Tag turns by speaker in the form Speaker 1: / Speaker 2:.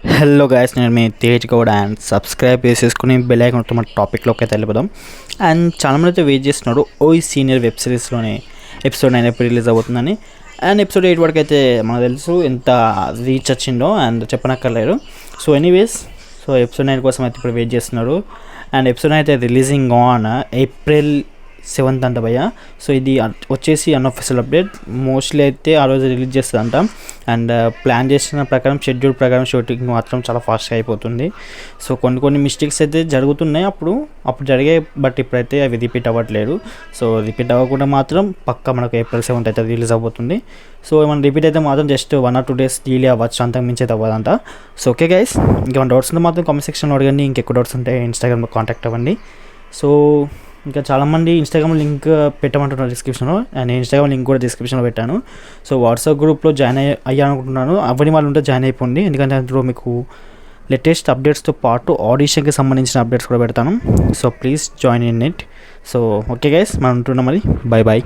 Speaker 1: Hello guys, నేను మీ Tej Goud and subscribe చేసేసుకుని bell icon మన టాపిక్లోకి అయితే వెళ్ళిపోదాం. అండ్ చాలామంది అయితే వెయిట్ చేస్తున్నాడు ఓయ్ సీనియర్ వెబ్ సిరీస్లోనే ఎపిసోడ్ 9 ఎప్పుడు రిలీజ్ అవుతుందని. అండ్ ఎపిసోడ్ 8 వరకు అయితే మనకు తెలుసు ఎంత రీచ్ వచ్చిందో అండ్ చెప్పనక్కర్లేదు. సో ఎనీవేస్, సో ఎపిసోడ్ 9 కోసం అయితే ఇప్పుడు వెయిట్ చేస్తున్నారు. అండ్ ఎపిసోడ్ అయితే రిలీజింగ్ ఆన్ April 7th అంట భయ్య. సో ఇది వచ్చేసి అన్అఫీషియల్ అప్డేట్. మోస్ట్లీ అయితే ఆ రోజు రిలీజ్ చేస్తుందంట. అండ్ ప్లాన్ చేసిన ప్రకారం, షెడ్యూల్ ప్రకారం షూటింగ్ మాత్రం చాలా ఫాస్ట్గా అయిపోతుంది. సో కొన్ని మిస్టేక్స్ అయితే జరుగుతున్నాయి, అప్పుడు జరిగాయి. బట్ ఇప్పుడైతే అవి రిపీట్ అవ్వట్లేదు. సో రిపీట్ అవ్వకుండా మాత్రం పక్కా మనకు April 7th అయితే రిలీజ్ అయిపోతుంది. సో ఏమైనా రిపీట్ అయితే మాత్రం జస్ట్ 1 or 2 days డిలే అవ్వచ్చు, అంతకు మించి అయితే అవ్వదంట. సో ఓకే గైస్, ఇంకేమైనా డౌట్స్ ఉంటే మాత్రం కామెంట్ సెక్షన్లో అడగండి. ఇంకెక్కువ డౌట్స్ ఉంటే ఇన్స్టాగ్రామ్లో కాంటాక్ట్ అవ్వండి. సో ఇంకా చాలామంది ఇన్స్టాగ్రామ్ లింక్ పెట్టమంటున్నారు డిస్క్రిప్షన్లో, అండ్ ఇన్స్టాగ్రామ్ లింక్ కూడా డిస్క్రిప్షన్లో పెట్టాను. సో వాట్సాప్ గ్రూప్లో జాయిన్ అయ్యానుకుంటున్నాను. అవ్వని వాళ్ళు ఉంటే జాయిన్ అయిపోండి, ఎందుకంటే అందులో మీకు లేటెస్ట్ అప్డేట్స్తో పాటు ఆడిషన్కి సంబంధించిన అప్డేట్స్ కూడా పెడతాను. So please join in it. So okay guys, మనం ఉంటున్నాం, మరి బాయ్.